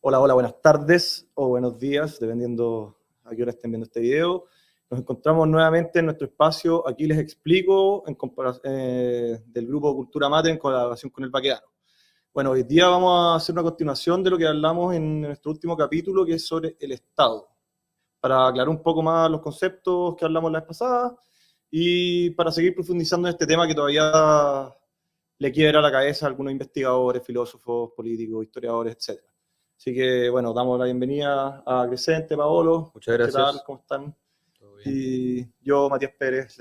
Hola, hola, buenas tardes o buenos días, dependiendo a qué hora estén viendo este video. Nos encontramos nuevamente en nuestro espacio. Aquí les explico del grupo Cultura Mate en colaboración con el Baquedano. Bueno, hoy día vamos a hacer una continuación de lo que hablamos en nuestro último capítulo, que es sobre el Estado, para aclarar un poco más los conceptos que hablamos la vez pasada y para seguir profundizando en este tema que todavía le quiebra la cabeza a algunos investigadores, filósofos, políticos, historiadores, etc. Así que, bueno, damos la bienvenida a Crescente, Paolo. Muchas gracias. ¿Qué tal? ¿Cómo están? Todo bien. Y yo, Matías Pérez,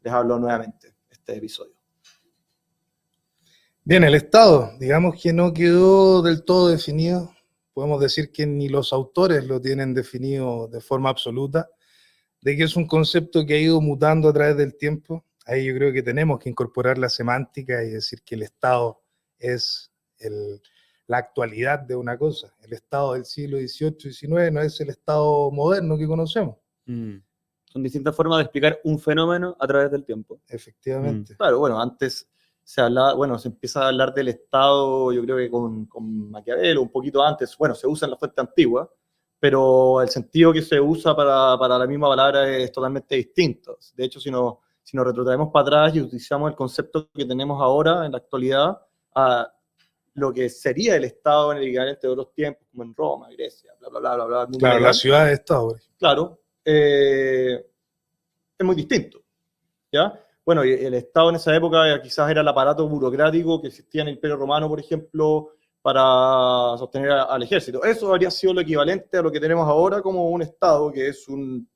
les hablo nuevamente este episodio. Bien, el Estado, digamos que no quedó del todo definido. Podemos decir que ni los autores lo tienen definido de forma absoluta, de que es un concepto que ha ido mutando a través del tiempo. Ahí yo creo que tenemos que incorporar la semántica y decir que el Estado es la actualidad de una cosa. El Estado del siglo XVIII y XIX no es el Estado moderno que conocemos. Son distintas formas de explicar un fenómeno a través del tiempo. Efectivamente. Claro, bueno, antes se empieza a hablar del Estado, yo creo que con Maquiavelo, un poquito antes, bueno, se usa en la fuente antigua, pero el sentido que se usa para la misma palabra es totalmente distinto. De hecho, si nos retrotraemos para atrás y utilizamos el concepto que tenemos ahora, en la actualidad, a lo que sería el Estado en el equivalente de otros tiempos, como en Roma, Grecia, bla, bla, bla, bla, bla. Claro, medieval. La ciudad de Estado. Claro, es muy distinto, ¿ya? Bueno, el Estado en esa época quizás era el aparato burocrático que existía en el Imperio Romano, por ejemplo, para sostener al ejército. Eso habría sido lo equivalente a lo que tenemos ahora como un Estado, que es un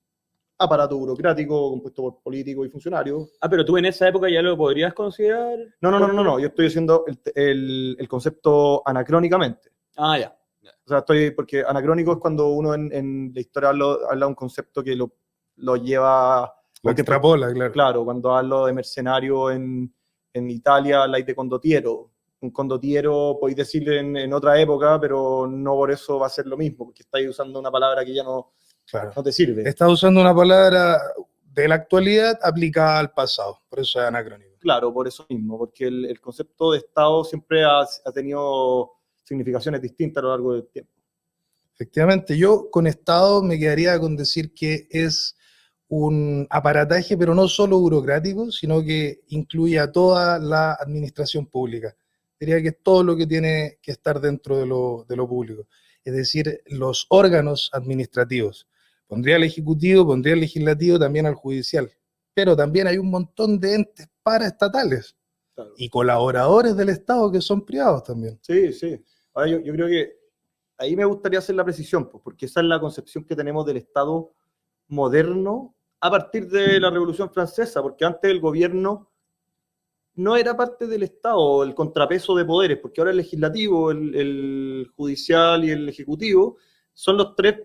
aparato burocrático compuesto por políticos y funcionarios. Ah, pero tú en esa época ya lo podrías considerar. No, yo estoy haciendo el concepto anacrónicamente. Ah, ya. O sea, porque anacrónico es cuando uno en la historia habla de un concepto que lo lleva... Lo que extrapola, claro. Claro, cuando hablo de mercenario en Italia, habláis de condottiero. Un condottiero podéis decirle en otra época, pero no por eso va a ser lo mismo, porque estáis usando una palabra que ya no te sirve. Estás usando una palabra de la actualidad aplicada al pasado, por eso es anacrónico. Claro, por eso mismo, porque el concepto de Estado siempre ha tenido significaciones distintas a lo largo del tiempo. Efectivamente, yo con Estado me quedaría con decir que es un aparataje, pero no solo burocrático, sino que incluye a toda la administración pública. Diría que es todo lo que tiene que estar dentro de lo público, es decir, los órganos administrativos. Pondría al Ejecutivo, pondría al Legislativo, también al Judicial, pero también hay un montón de entes paraestatales, claro, y colaboradores del Estado que son privados también. Sí, sí. Ahora yo creo que ahí me gustaría hacer la precisión, pues, porque esa es la concepción que tenemos del Estado moderno a partir de la Revolución Francesa, porque antes el gobierno no era parte del Estado, el contrapeso de poderes, porque ahora el legislativo, el judicial y el ejecutivo son los tres,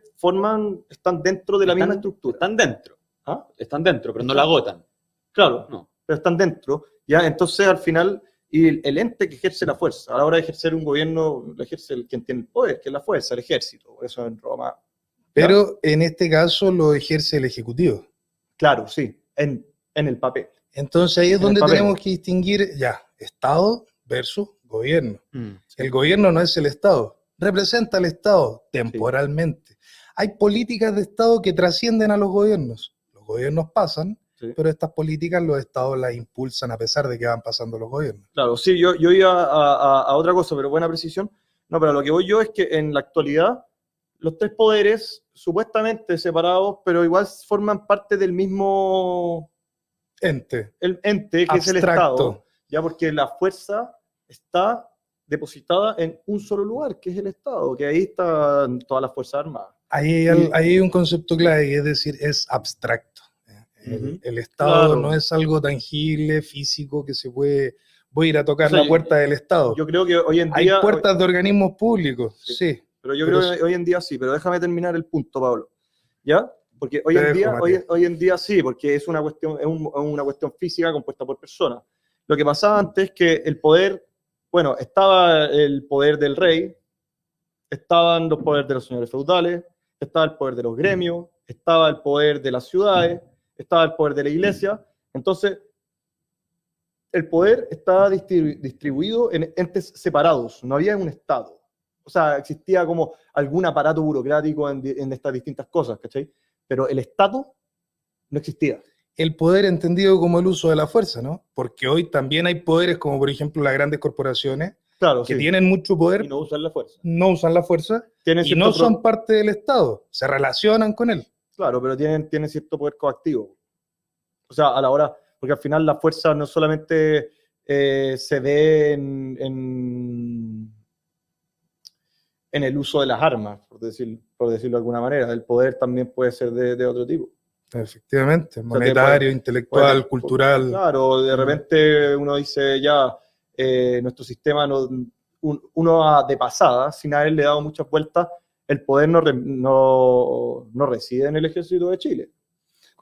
están dentro de la misma estructura. Están dentro. ¿Ah? Están dentro, pero no la agotan. Claro, no, pero están dentro. ¿Ya? Entonces, al final, y el ente que ejerce la fuerza, a la hora de ejercer un gobierno, lo ejerce quien tiene el poder, que es la fuerza, el ejército. Por eso en Roma. ¿Ya? Pero en este caso lo ejerce el Ejecutivo. Claro, sí, en el papel. Entonces ahí es donde tenemos que distinguir ya Estado versus gobierno. Sí. El gobierno no es el Estado, representa al Estado temporalmente. Sí. Hay políticas de Estado que trascienden a los gobiernos. Los gobiernos pasan, sí, pero estas políticas los Estados las impulsan a pesar de que van pasando los gobiernos. Claro, sí, yo iba a otra cosa, pero buena precisión. No, pero lo que voy yo es que en la actualidad los tres poderes, supuestamente separados, pero igual forman parte del mismo ente. El ente que abstracto es el Estado, ya, porque la fuerza está depositada en un solo lugar, que es el Estado, que ahí están todas las Fuerzas Armadas. Ahí hay un concepto clave, es decir, es abstracto. El Estado, claro, no es algo tangible, físico, que se puede... Voy a ir a tocar la puerta del Estado. Yo creo que hoy en día... Hay puertas de organismos públicos, sí. Pero yo creo que hoy en día sí, pero déjame terminar el punto, Pablo. ¿Ya? Porque hoy en día sí, porque es una cuestión física compuesta por personas. Lo que pasaba antes es que el poder, bueno, estaba el poder del rey, estaban los poderes de los señores feudales, estaba el poder de los gremios, estaba el poder de las ciudades, estaba el poder de la iglesia. Entonces, el poder estaba distribuido en entes separados, no había un Estado. o sea, existía como algún aparato burocrático en estas distintas cosas, ¿cachai? Pero el Estado no existía. El poder entendido como el uso de la fuerza, ¿no? Porque hoy también hay poderes como por ejemplo las grandes corporaciones Claro, que sí. tienen mucho poder, Y no usan la fuerza. no usan la fuerza Tienen y cierto no son parte del Estado, se relacionan con él. Claro, pero tienen cierto poder coactivo. O sea, a la hora, porque al final la fuerza no solamente se ve en el uso de las armas, por decirlo de alguna manera. El poder también puede ser de otro tipo. Efectivamente, O sea, monetario, intelectual, cultural. Claro, de repente uno dice ya, nuestro sistema, uno de pasada, sin haberle dado muchas vueltas, el poder no reside en el ejército de Chile.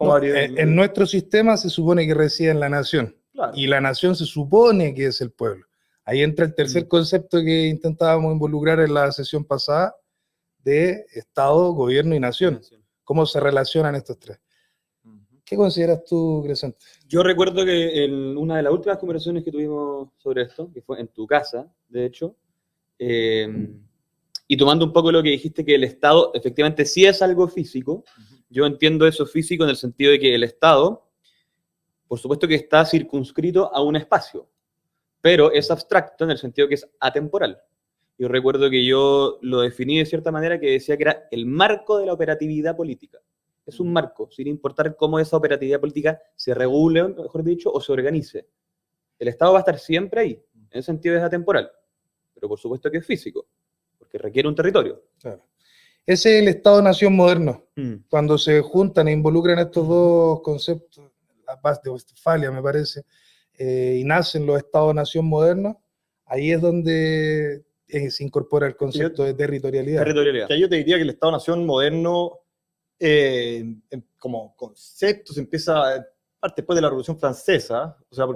No, en nuestro sistema se supone que reside en la nación. Claro. Y la nación se supone que es el pueblo. Ahí entra el tercer concepto que intentábamos involucrar en la sesión pasada de Estado, gobierno y nación. ¿Cómo se relacionan estos tres? ¿Qué consideras tú, Crescente? Yo recuerdo que en una de las últimas conversaciones que tuvimos sobre esto, que fue en tu casa, de hecho, y tomando un poco lo que dijiste, que el Estado efectivamente sí es algo físico, yo entiendo eso físico en el sentido de que el Estado, por supuesto que está circunscrito a un espacio, pero es abstracto en el sentido que es atemporal. Yo recuerdo que yo lo definí de cierta manera que decía que era el marco de la operatividad política. Es un marco, sin importar cómo esa operatividad política se regule, mejor dicho, o se organice. El Estado va a estar siempre ahí, en ese sentido es atemporal, pero por supuesto que es físico, porque requiere un territorio. Claro. Ese es el Estado-nación moderno. Cuando se juntan e involucran estos dos conceptos, la paz de Westfalia, me parece, y nacen los Estados-nación modernos, ahí es donde se incorpora el concepto de territorialidad. Que yo te diría que el Estado-nación moderno, como concepto, se empieza parte después de la Revolución Francesa, o sea,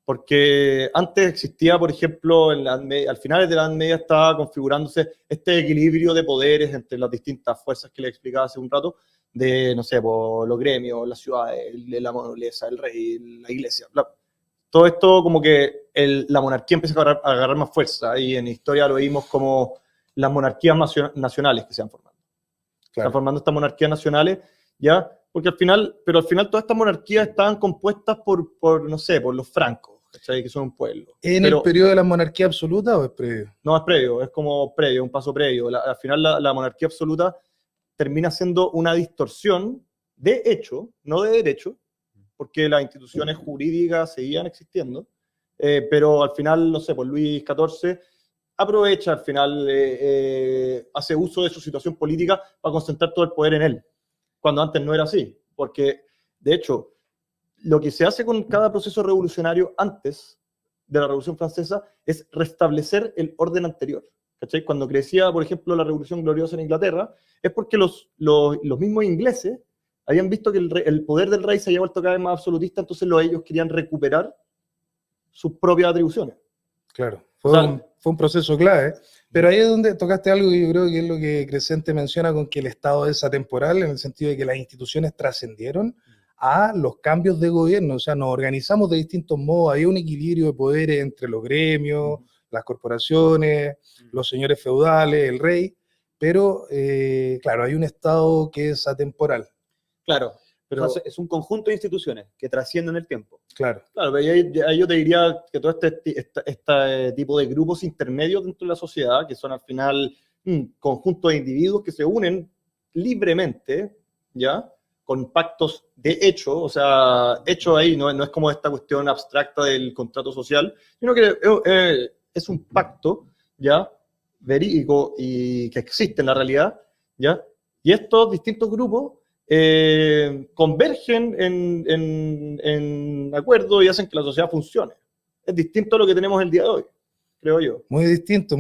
porque antes existía, por ejemplo, al final de la Edad Media estaba configurándose este equilibrio de poderes entre las distintas fuerzas que le explicaba hace un rato, de, no sé, por los gremios, las ciudades, la nobleza, el rey, la iglesia, todo esto como que la monarquía empieza a agarrar más fuerza, y en historia lo vimos como las monarquías nacionales que se han formado. Claro. Se están formando estas monarquías nacionales, ¿ya? Porque al final todas estas monarquías estaban compuestas por no sé, por los francos, ¿cachai? Que son un pueblo. ¿En el periodo de la monarquía absoluta o es previo? No, es previo, es como previo, un paso previo. Al final la monarquía absoluta termina siendo una distorsión de hecho, no de derecho, porque las instituciones jurídicas seguían existiendo, pero al final, no sé, pues Luis XIV aprovecha al final, hace uso de su situación política para concentrar todo el poder en él, cuando antes no era así, porque de hecho lo que se hace con cada proceso revolucionario antes de la Revolución Francesa es restablecer el orden anterior, ¿cachai? Cuando crecía, por ejemplo, la Revolución Gloriosa en Inglaterra, es porque los mismos ingleses habían visto que el poder del rey se había vuelto cada vez más absolutista, entonces ellos querían recuperar sus propias atribuciones. Claro, fue un proceso clave, pero ahí es donde tocaste algo que yo creo que es lo que Crescente menciona con que el Estado es atemporal, en el sentido de que las instituciones trascendieron a los cambios de gobierno, o sea, nos organizamos de distintos modos, hay un equilibrio de poderes entre los gremios, las corporaciones, los señores feudales, el rey, pero claro, hay un Estado que es atemporal. Claro, pero es un conjunto de instituciones que trascienden el tiempo. Claro, pero ahí yo te diría que todo este tipo de grupos intermedios dentro de la sociedad, que son al final un conjunto de individuos que se unen libremente, ¿ya? Con pactos de hecho, o sea, hecho ahí, no es como esta cuestión abstracta del contrato social, sino que es un pacto, ¿ya? Verídico y que existe en la realidad, ¿ya? Y estos distintos grupos convergen en acuerdo y hacen que la sociedad funcione. Es distinto a lo que tenemos el día de hoy, creo yo. Muy distinto,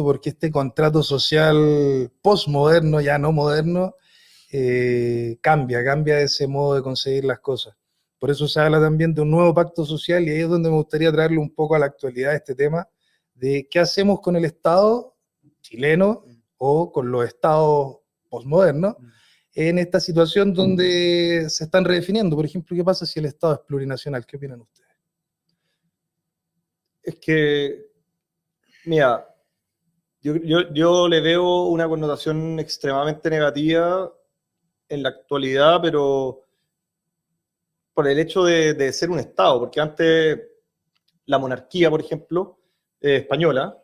porque este contrato social postmoderno, ya no moderno, cambia ese modo de conseguir las cosas. Por eso se habla también de un nuevo pacto social, y ahí es donde me gustaría traerle un poco a la actualidad este tema de qué hacemos con el Estado chileno o con los estados postmodernos en esta situación donde se están redefiniendo. Por ejemplo, ¿qué pasa si el Estado es plurinacional? ¿Qué opinan ustedes? Es que, mira, Yo le veo una connotación extremadamente negativa en la actualidad, pero por el hecho de ser un Estado, porque antes la monarquía, por ejemplo, española,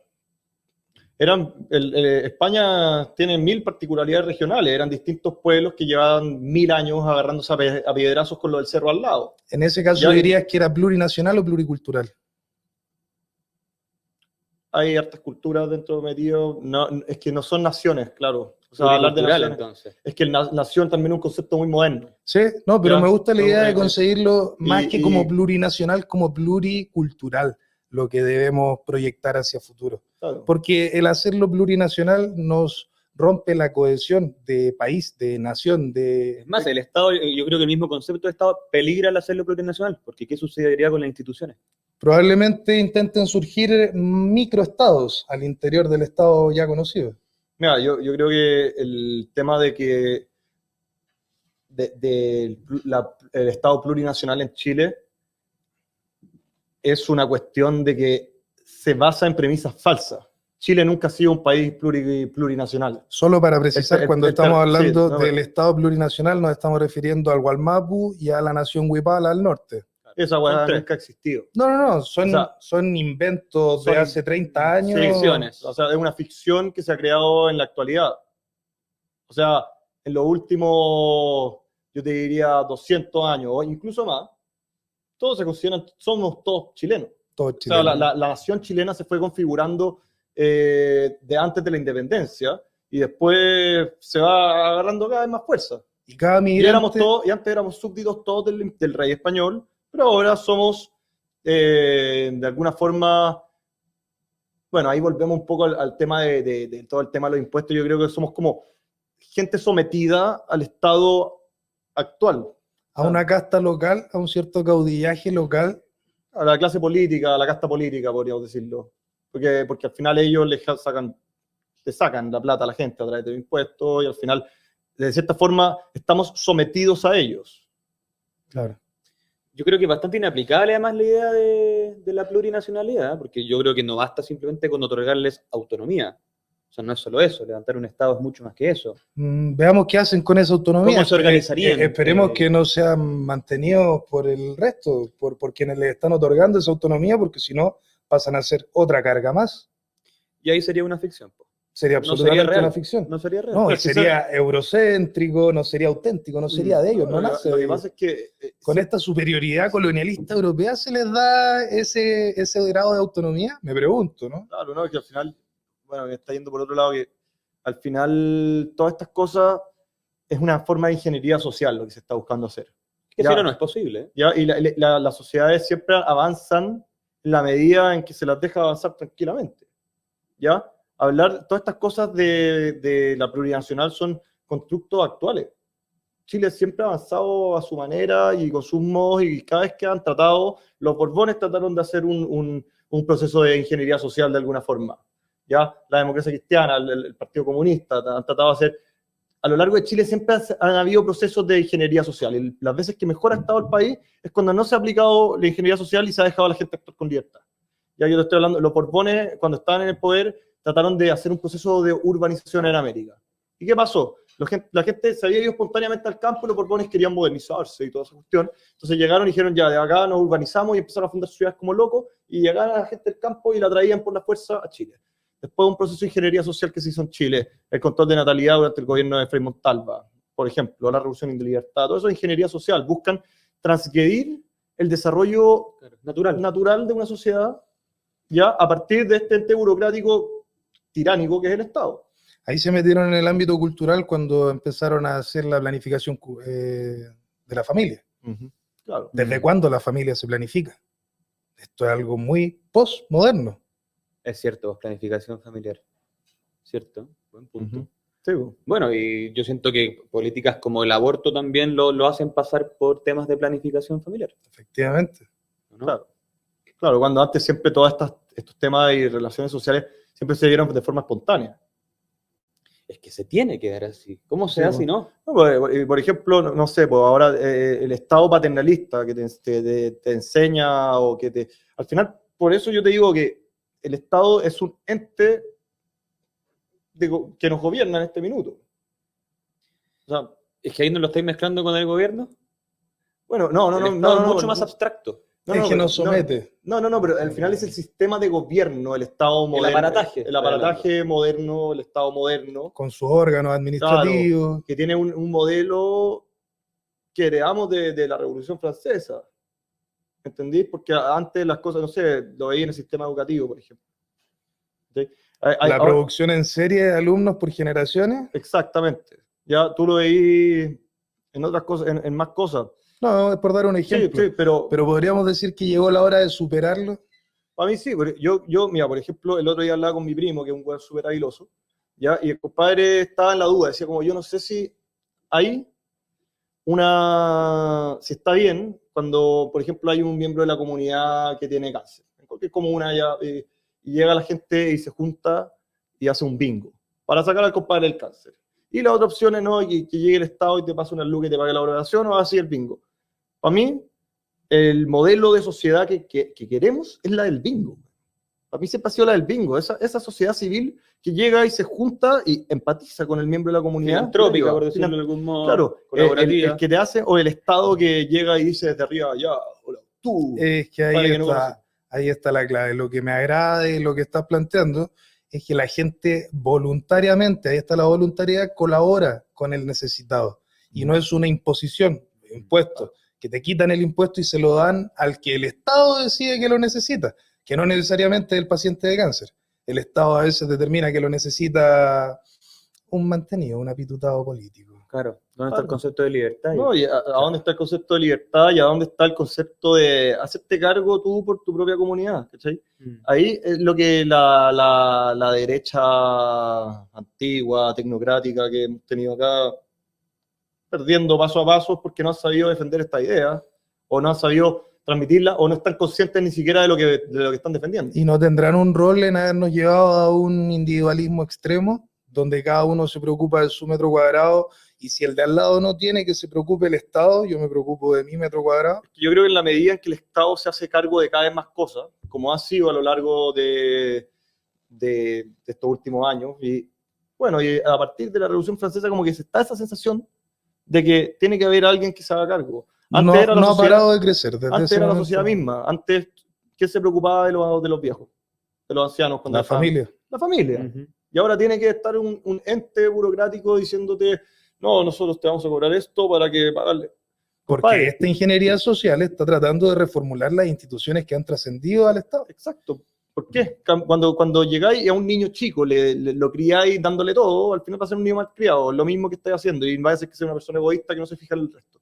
España tiene 1000 particularidades regionales, eran distintos pueblos que llevaban 1000 años agarrándose a piedrazos con lo del cerro al lado. En ese caso, Ya, ¿dirías que era plurinacional o pluricultural? hay hartas culturas dentro metido, no, es que no son naciones, claro. O sea, hablar de Pluricultural, naciones, entonces. es que nación también es un concepto muy moderno. Sí, no, pero Ya, me gusta la idea de conseguirlo más que como y- plurinacional, como pluricultural, lo que debemos proyectar hacia futuro. Claro. Porque el hacerlo plurinacional nos rompe la cohesión de país, de nación, Es más, el Estado, yo creo que el mismo concepto de Estado peligra al hacerlo plurinacional, porque ¿qué sucedería con las instituciones? Probablemente intenten surgir microestados al interior del Estado ya conocido. Mira, yo creo que el tema de que el Estado plurinacional en Chile es una cuestión de que se basa en premisas falsas. Chile nunca ha sido un país plurinacional. Solo para precisar, cuando estamos hablando sí, no, del Estado plurinacional, nos estamos refiriendo al Gualmapu y a la nación Huipala al norte. Esa Son hueá tres. nunca ha existido. No, O sea, son inventos de son hace 30 años. ficciones. O sea, es una ficción que se ha creado en la actualidad. O sea, en los últimos, yo te diría, 200 años o incluso más, todos se consideran, somos todos chilenos. Todo O sea, chileno. la nación chilena se fue configurando de antes de la independencia y después se va agarrando cada vez más fuerza. Y cada migrante, Y antes éramos súbditos todos del rey español, pero ahora somos, de alguna forma, bueno, ahí volvemos un poco al tema de todo el tema de los impuestos. Yo creo que somos como gente sometida al Estado actual, a una casta local, a un cierto caudillaje local. a la clase política, a la casta política, podríamos decirlo. Porque al final ellos le sacan la plata a la gente a través de los impuestos y al final, de cierta forma, estamos sometidos a ellos. Claro. Yo creo que es bastante inaplicable además la idea de la plurinacionalidad, porque yo creo que no basta simplemente con otorgarles autonomía. O sea, no es solo eso, levantar un Estado es mucho más que eso. Veamos qué hacen con esa autonomía. ¿Cómo se organizarían? Esperemos que no sean mantenidos por el resto, por quienes les están otorgando esa autonomía, porque si no, pasan a ser otra carga más. Y ahí sería una ficción. Po. Sería No sería absolutamente real. una ficción. No sería real. No, y Es que sería eurocéntrico, no sería auténtico, no sería de ellos, no nace Lo de que ellos. pasa es que Con esta superioridad colonialista europea se les da ese grado de autonomía, me pregunto, ¿no? claro, ¿no? Que al final, bueno, me está yendo por otro lado, que al final todas estas cosas es una forma de ingeniería social lo que se está buscando hacer. Que Ya. si no, no es posible. ¿Eh? ¿Ya? Y las sociedades siempre avanzan en la medida en que se las deja avanzar tranquilamente. ¿Ya? Todas estas cosas de la plurinacional son constructos actuales. Chile siempre ha avanzado a su manera y con sus modos, y cada vez que han tratado, los Borbones trataron de hacer un proceso de ingeniería social de alguna forma. ¿Ya? La democracia cristiana, el Partido Comunista, han tratado de hacer. A lo largo de Chile siempre han habido procesos de ingeniería social. Y las veces que mejor ha estado el país es cuando no se ha aplicado la ingeniería social y se ha dejado a la gente actuar con libertad. Ya yo te estoy hablando, los Borbones, cuando estaban en el poder, trataron de hacer un proceso de urbanización en América. ¿Y qué pasó? La gente se había ido espontáneamente al campo y los Borbones querían modernizarse y toda esa cuestión. Entonces llegaron y dijeron, ya, de acá nos urbanizamos, y empezaron a fundar ciudades como locos, y llegaron a la gente del campo y la traían por la fuerza a Chile. Después un proceso de ingeniería social que se hizo en Chile, el control de natalidad durante el gobierno de Frei Montalva, por ejemplo, la Revolución de Libertad, todo eso es ingeniería social. Buscan transgredir el desarrollo natural de una sociedad, ya a partir de este ente burocrático tiránico que es el Estado. Ahí se metieron en el ámbito cultural cuando empezaron a hacer la planificación de la familia. Claro. ¿Desde cuándo la familia se planifica? Esto es algo muy postmoderno. Es cierto, planificación familiar. ¿Cierto? Buen punto. Sí, bueno, y yo siento que políticas como el aborto también lo hacen pasar por temas de planificación familiar. Efectivamente. ¿No? Claro, cuando antes siempre todos estos temas y relaciones sociales siempre se dieron de forma espontánea. Es que se tiene que dar así. ¿Cómo se da si no? Por ejemplo, no sé, pues ahora el Estado paternalista que te enseña o que te... Al final, por eso yo te digo que el Estado es un ente que nos gobierna en este minuto. O sea, Es que ahí no lo estáis mezclando con el gobierno. bueno, El Estado es mucho más abstracto. Es que nos somete. No, pero al final es el sistema de gobierno, el Estado moderno. aparataje. El aparataje moderno, el Estado moderno, Con sus órganos administrativos. que tiene un modelo que heredamos de la Revolución Francesa. ¿Entendí? Porque antes las cosas, no sé, lo veía en el sistema educativo, por ejemplo. ¿Sí? La Ahora- producción en serie de alumnos por generaciones. Exactamente. Ya tú lo veí en otras cosas, en más cosas. No, es por dar un Sí, ejemplo. sí, pero Pero podríamos decir que llegó la hora de superarlo. para mí sí. Mira, por ejemplo, el otro día hablaba con mi primo, que es un güey súper habiloso, ¿ya? Y el compadre estaba en la duda, decía como, yo no sé si hay si está bien cuando, por ejemplo, hay un miembro de la comunidad que tiene cáncer, en cualquier comuna ya, y llega la gente y se junta y hace un bingo para sacar al compadre del cáncer. Y la otra opción es, no, que llegue el Estado y te pase una lucas y te pague la operación, o así el bingo. Para mí, el modelo de sociedad que queremos es la del bingo. Para mí siempre ha sido la del bingo, esa sociedad civil que llega y se junta y empatiza con el miembro de la comunidad. Filantrópica, por decirlo de algún modo. Claro, colaborativa. el que te hace, o el Estado que llega y dice desde arriba, ya, hola, tú. Es que Para que no ahí está la clave. Lo que me agrada de lo que estás planteando es que la gente voluntariamente, ahí está la voluntariedad, colabora con el necesitado. Y no es una imposición, impuesto, que te quitan el impuesto y se lo dan al que el Estado decide que lo necesita, que no necesariamente es el paciente de cáncer. El Estado a veces determina que lo necesita un mantenido, un apitutado político. Claro, ¿dónde está el concepto de libertad? No, y a dónde está el concepto de libertad y a dónde está el concepto de hacerte cargo tú por tu propia comunidad, ¿cachai? Ahí es lo que la derecha antigua, tecnocrática que hemos tenido acá, perdiendo paso a paso porque no han sabido defender esta idea, o no han sabido transmitirla, o no están conscientes ni siquiera de lo que están defendiendo. Y no tendrán un rol en habernos llevado a un individualismo extremo, donde cada uno se preocupa de su metro cuadrado, y si el de al lado no tiene, que se preocupe el Estado, yo me preocupo de mi metro cuadrado. Yo creo que en la medida en que el Estado se hace cargo de cada vez más cosas, como ha sido a lo largo de estos últimos años, y bueno, y a partir de la Revolución Francesa como que se está esa sensación de que tiene que haber alguien que se haga cargo. Antes era la no ha sociedad, parado de crecer. Desde antes ese era la momento. sociedad misma. Antes, ¿quién se preocupaba de los viejos? De los ancianos. Cuando La familia. La familia. Y ahora tiene que estar un ente burocrático diciéndote, no, nosotros te vamos a cobrar esto para que pagarle. Porque Compadre, esta ingeniería social está tratando de reformular las instituciones que han trascendido al Estado. exacto. ¿Por qué? Cuando llegáis a un niño chico, lo criáis dándole todo, al final va a ser un niño mal criado, lo mismo que estáis haciendo, y va a ser que sea una persona egoísta que no se fija en el resto.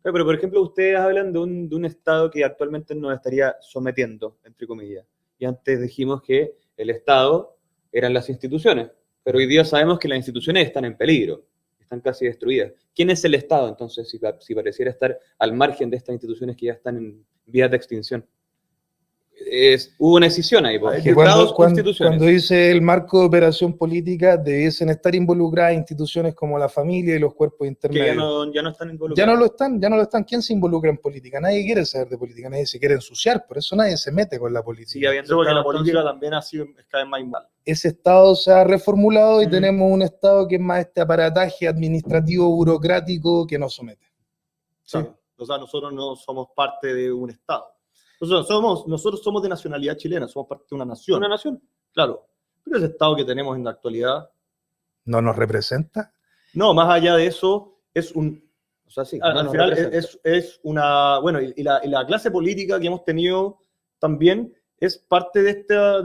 Pero, por ejemplo, ustedes hablan de un Estado que actualmente nos estaría sometiendo, entre comillas. Y antes dijimos que el Estado eran las instituciones, pero hoy día sabemos que las instituciones están en peligro, están casi destruidas. ¿Quién es el Estado, entonces, si pareciera estar al margen de estas instituciones que ya están en vías de extinción? Hubo una decisión ahí, porque cuando dice el marco de operación política, debiesen estar involucradas instituciones como la familia y los cuerpos intermedios. Que ya no están involucrados. Ya no lo están. ¿Quién se involucra en política? Nadie quiere saber de política, nadie se quiere ensuciar, por eso nadie se mete con la política. Sigue habiendo Porque la Estado, política entonces, también es cada vez más mal. Ese Estado se ha reformulado y tenemos un Estado que es más este aparataje administrativo burocrático que nos somete. Sí. O sea, nosotros no somos parte de un Estado. Nosotros somos de nacionalidad chilena, somos parte de una nación. Una nación. Claro. Pero ese Estado que tenemos en la actualidad, ¿No nos representa? no, más allá de eso, es un... O sea, sí. Al final es una... Bueno, y la clase política que hemos tenido también es parte de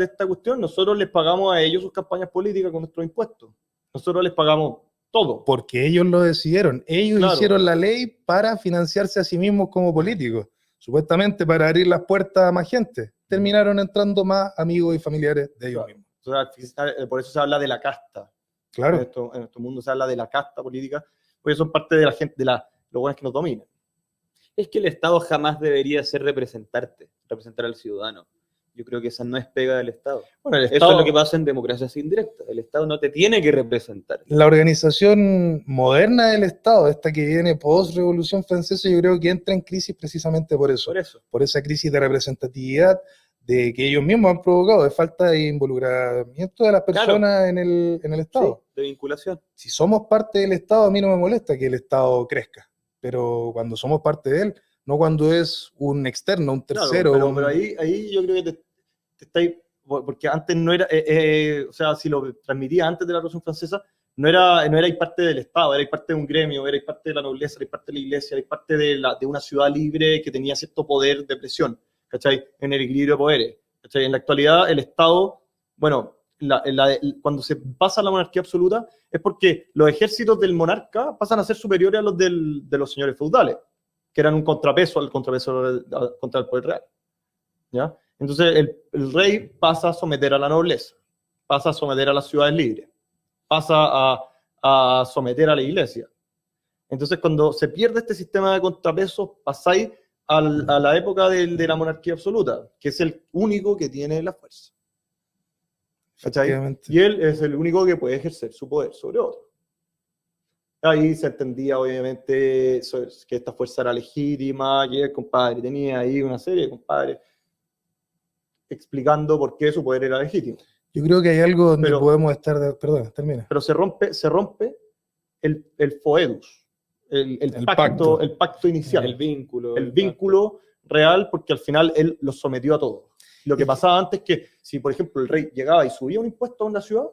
esta cuestión. Nosotros les pagamos a ellos sus campañas políticas con nuestros impuestos. Nosotros les pagamos todo. Porque ellos lo decidieron. Ellos Claro. hicieron la ley para financiarse a sí mismos como políticos. Supuestamente para abrir las puertas a más gente. Terminaron entrando más amigos y familiares de ellos mismos. O sea, por eso se habla de la casta. Claro. En nuestro mundo se habla de la casta política, porque son parte de la gente, los buenos que nos dominan. Es que el Estado jamás debería ser representar al ciudadano. Yo creo que esa no es pega del Estado. Bueno, el Eso Estado, es lo que pasa en democracias indirectas. El Estado no te tiene que representar. La organización moderna del Estado, esta que viene post-Revolución Francesa, yo creo que entra en crisis precisamente por eso. Por eso. Por esa crisis de representatividad, de que ellos mismos han provocado, de falta de involucramiento de las personas en el Estado. Sí, de vinculación. Si somos parte del Estado, a mí no me molesta que el Estado crezca, pero cuando somos parte de él, no cuando es un externo, un tercero. Claro, pero ahí yo creo que te estáis, porque antes no era, o sea, si lo transmitía antes de la Revolución Francesa, no erais parte del Estado, erais parte de un gremio, erais parte de la nobleza, erais parte de la iglesia, erais parte de una ciudad libre que tenía cierto poder de presión, ¿cachai? En el equilibrio de poderes, ¿cachai? En la actualidad, el Estado, bueno, cuando se pasa a la monarquía absoluta, es porque los ejércitos del monarca pasan a ser superiores a los de los señores feudales, que eran un contrapeso contra el poder real, ¿ya? Entonces el rey pasa a someter a la nobleza, pasa a someter a las ciudades libres, pasa a someter a la iglesia. Entonces cuando se pierde este sistema de contrapesos, pasáis a la época de la monarquía absoluta, que es el único que tiene la fuerza. ¿Cachai? Y él es el único que puede ejercer su poder sobre otro. Ahí se entendía, obviamente, que esta fuerza era legítima, que el compadre tenía ahí una serie de compadres explicando por qué su poder era legítimo. Yo creo que hay algo donde podemos estar... Perdón, termina. Pero se rompe el foedus, el pacto inicial. El vínculo. El vínculo real, porque al final él los sometió a todos. Lo que pasaba antes es que, si por ejemplo el rey llegaba y subía un impuesto a una ciudad,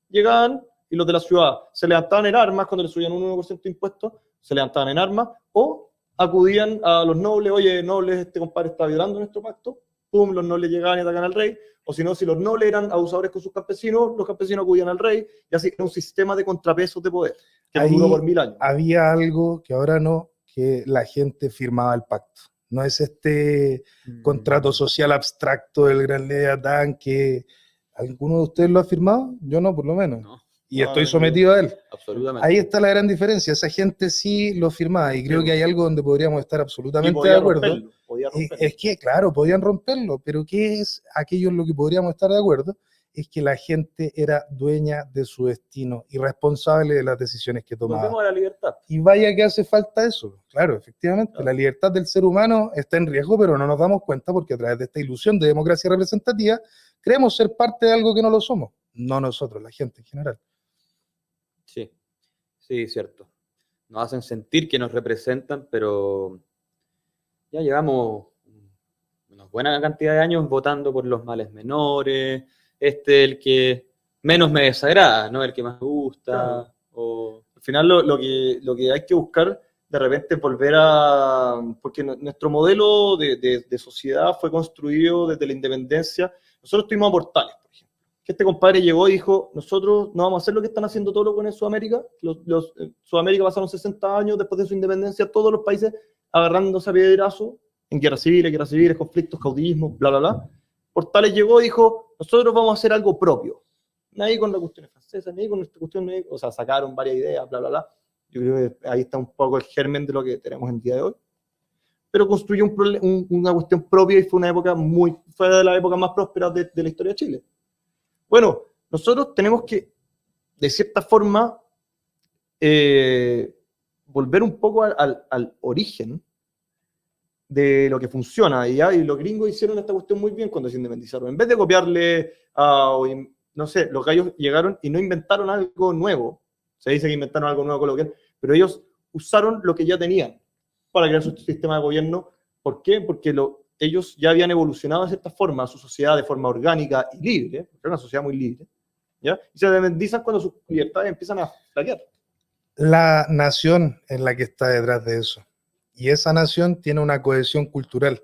llegaban y los de la ciudad se levantaban en armas cuando le subían un 1% de impuesto, se levantaban en armas, o acudían a los nobles, oye, nobles, este compadre está violando nuestro pacto, pum, los nobles llegaban y atacan al rey, o si no, si los nobles eran abusadores con sus campesinos, los campesinos acudían al rey, y así era un sistema de contrapesos de poder, que duró por 1000 años. Había algo que ahora no, que la gente firmaba el pacto. No es este contrato social abstracto del gran Leviatán que ¿alguno de ustedes lo ha firmado? Yo no, por lo menos. No. Y estoy sometido a él. Absolutamente. Ahí está la gran diferencia. Esa gente sí lo firmaba y creo que hay algo donde podríamos estar absolutamente de acuerdo. Es que, claro, podían romperlo, pero ¿qué es aquello en lo que podríamos estar de acuerdo? Es que la gente era dueña de su destino y responsable de las decisiones que tomaba. Volvemos a la libertad. Y vaya que hace falta eso. Claro, efectivamente, claro. La libertad del ser humano está en riesgo, pero no nos damos cuenta porque a través de esta ilusión de democracia representativa creemos ser parte de algo que no lo somos. No nosotros, la gente en general. Sí, sí, cierto. Nos hacen sentir que nos representan, pero ya llevamos una buena cantidad de años votando por los males menores. El que menos me desagrada, ¿no? El que más me gusta. Claro. Al final lo que hay que buscar de repente es volver a... Porque nuestro modelo de sociedad fue construido desde la independencia. Nosotros tuvimos a Portales, por ejemplo. Que este compadre llegó y dijo, nosotros no vamos a hacer lo que están haciendo todos los buenos en Sudamérica. Sudamérica pasaron 60 años después de su independencia, todos los países agarrándose a piedrazo en guerras civiles, conflictos, caudillismo, bla, bla, bla. Portales llegó y dijo, nosotros vamos a hacer algo propio. Nadie con las cuestiones francesas, nadie con esta cuestión, o sea, sacaron varias ideas, bla, bla, bla. Yo creo que ahí está un poco el germen de lo que tenemos en el día de hoy. Pero construyó una cuestión propia y fue de las épocas más prósperas de la historia de Chile. Bueno, nosotros tenemos que, de cierta forma, volver un poco al origen de lo que funciona, y los gringos hicieron esta cuestión muy bien cuando se independizaron. En vez de copiarle no sé, los gallos llegaron y no inventaron algo nuevo, se dice que inventaron algo nuevo coloquial, pero ellos usaron lo que ya tenían para crear su sistema de gobierno. ¿Por qué? Porque ellos ya habían evolucionado de cierta forma su sociedad de forma orgánica y libre, porque era una sociedad muy libre, ¿ya? Y se independizan cuando sus libertades empiezan a flaquear. La nación es la que está detrás de eso. Y esa nación tiene una cohesión cultural.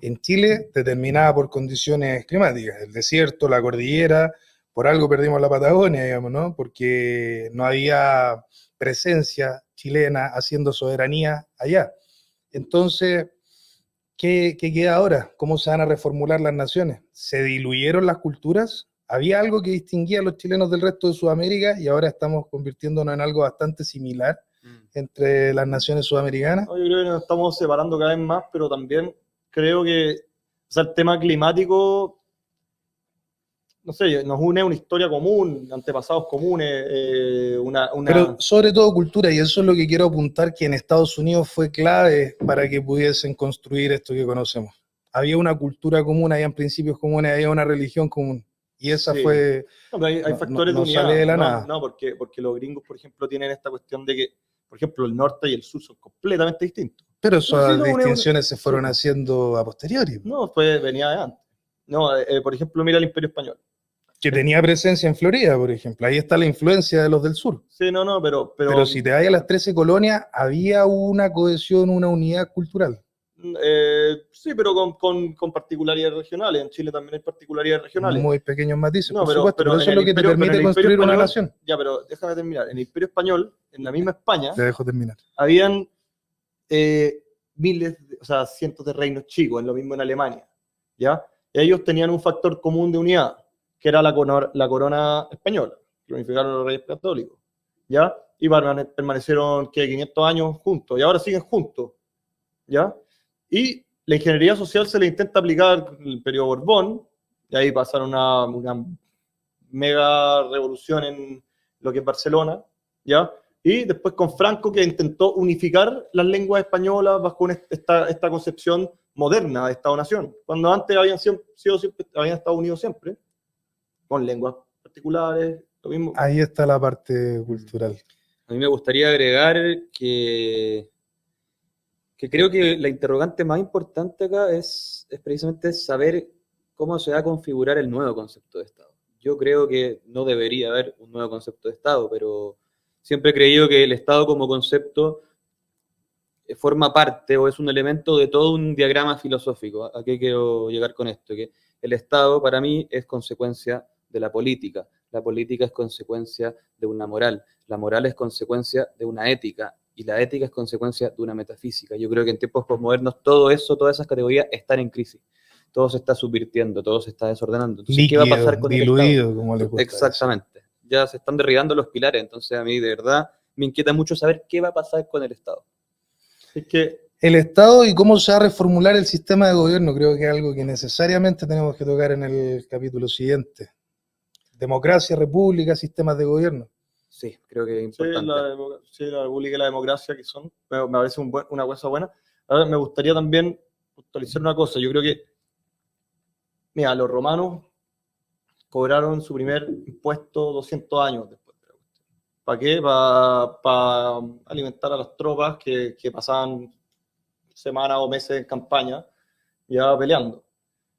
En Chile, determinada por condiciones climáticas, el desierto, la cordillera, por algo perdimos la Patagonia, digamos, ¿no? Porque no había presencia chilena haciendo soberanía allá. Entonces, ¿qué queda ahora? ¿Cómo se van a reformular las naciones? ¿Se diluyeron las culturas? Había algo que distinguía a los chilenos del resto de Sudamérica y ahora estamos convirtiéndonos en algo bastante similar entre las naciones sudamericanas. Yo creo que nos estamos separando cada vez más, pero también creo que el tema climático, no sé, nos une una historia común, antepasados comunes, Pero sobre todo cultura, y eso es lo que quiero apuntar, que en Estados Unidos fue clave para que pudiesen construir esto que conocemos. había una cultura común, habían principios comunes, había una religión común. Y esa Sí. fue... No, pero hay no- factores no de unidad. sale de la no, nada. no, porque los gringos, por ejemplo, tienen esta cuestión de que, por ejemplo, el norte y el sur son completamente distintos. Pero No, sí, esas no, distinciones se fueron sí. haciendo a posteriori, No, venía de antes. No, por ejemplo, mira el Imperio Español. que tenía presencia en Florida, por ejemplo. Ahí está la influencia de los del sur. Sí, no, pero Pero si te vas a las 13 colonias, había una cohesión, una unidad cultural. sí, pero con particularidades regionales. En Chile también hay particularidades regionales. Muy pequeños matices, No, por supuesto, pero en eso es el lo que te Imperio- pero en permite el Imperio construir una Español- nación. Ya, pero déjame terminar. En el Imperio Español, en la misma España, Te dejo terminar. habían o sea, cientos de reinos chicos, en lo mismo en Alemania, ¿ya? Y ellos tenían un factor común de unidad, que era la corona española, que unificaron los reyes católicos, ¿ya? Y permanecieron, ¿qué? 500 años juntos, y ahora siguen juntos, ¿ya? Y la ingeniería social se le intenta aplicar en el periodo Borbón, y ahí pasaron una mega revolución en lo que es Barcelona, ¿ya? Y después con Franco, que intentó unificar las lenguas españolas bajo esta concepción moderna de Estado-Nación, cuando antes habían estado unidos siempre, con lenguas particulares, lo mismo. Ahí está la parte cultural. A mí me gustaría agregar que creo que la interrogante más importante acá es precisamente saber cómo se va a configurar el nuevo concepto de Estado. Yo creo que no debería haber un nuevo concepto de Estado, pero siempre he creído que el Estado como concepto forma parte o es un elemento de todo un diagrama filosófico. ¿A qué quiero llegar con esto? Que el Estado para mí es consecuencia de la política es consecuencia de una moral, la moral es consecuencia de una ética y la ética es consecuencia de una metafísica. Yo creo que en tiempos posmodernos todo eso, todas esas categorías están en crisis. Todo se está subvirtiendo, todo se está desordenando. Entonces, Líquido, ¿qué va a pasar con diluido, el Estado? como le gusta Exactamente. Decir. Ya se están derribando los pilares, entonces a mí de verdad me inquieta mucho saber qué va a pasar con el Estado. Es que el Estado y cómo se va a reformular el sistema de gobierno, creo que es algo que necesariamente tenemos que tocar en el capítulo siguiente. Democracia, república, sistemas de gobierno. Sí, creo que es importante. La república y la democracia, que son, me parece una cosa buena. Ahora me gustaría también puntualizar una cosa. Yo creo que, mira, los romanos cobraron su primer impuesto 200 años después. ¿Para qué? Para alimentar a las tropas que pasaban semanas o meses en campaña, ya peleando.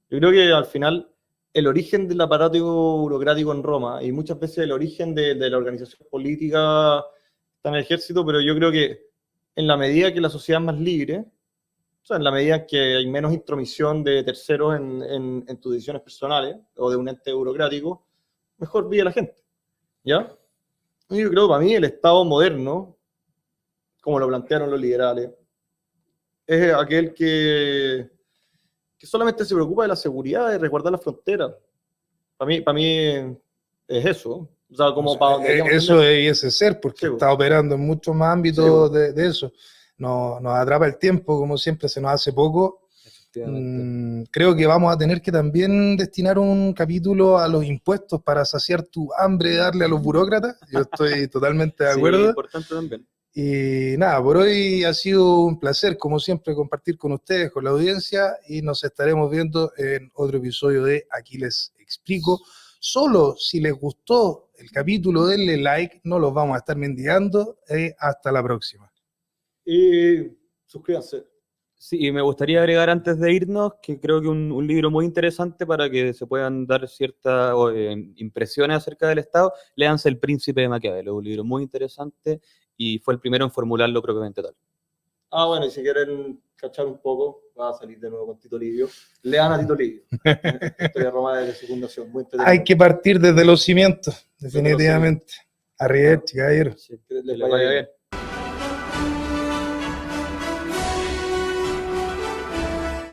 Yo creo que al final el origen del aparato burocrático en Roma y muchas veces el origen de la organización política está en el ejército, pero yo creo que en la medida que la sociedad es más libre, o sea, en la medida que hay menos intromisión de terceros en tus decisiones personales o de un ente burocrático, mejor vive la gente, ¿ya? Yo creo que para mí el Estado moderno, como lo plantearon los liberales, es aquel que solamente se preocupa de la seguridad, de resguardar las fronteras. Para mí es eso. O sea, como eso debiese ser, porque sí, está operando en muchos más ámbitos sí, de eso. Nos atrapa el tiempo, como siempre, se nos hace poco. Creo que vamos a tener que también destinar un capítulo a los impuestos para saciar tu hambre de darle a los burócratas. Yo estoy totalmente de acuerdo. Sí, importante también. Y nada, por hoy ha sido un placer, como siempre, compartir con ustedes, con la audiencia, y nos estaremos viendo en otro episodio de Aquí Les Explico. Solo si les gustó el capítulo, denle like, no los vamos a estar mendigando. Hasta la próxima. Y suscríbanse. Sí, y me gustaría agregar antes de irnos que creo que un libro muy interesante para que se puedan dar ciertas impresiones acerca del Estado, léanse El Príncipe de Maquiavelo, un libro muy interesante y fue el primero en formularlo propiamente tal. Ah, bueno, y si quieren cachar un poco, va a salir de nuevo con Tito Livio. Lean a Tito Livio. Historia de Roma desde su fundación. Muy entretenido. Hay que partir desde los cimientos, definitivamente. Arrivederci, caballero. Sí, les vaya bien.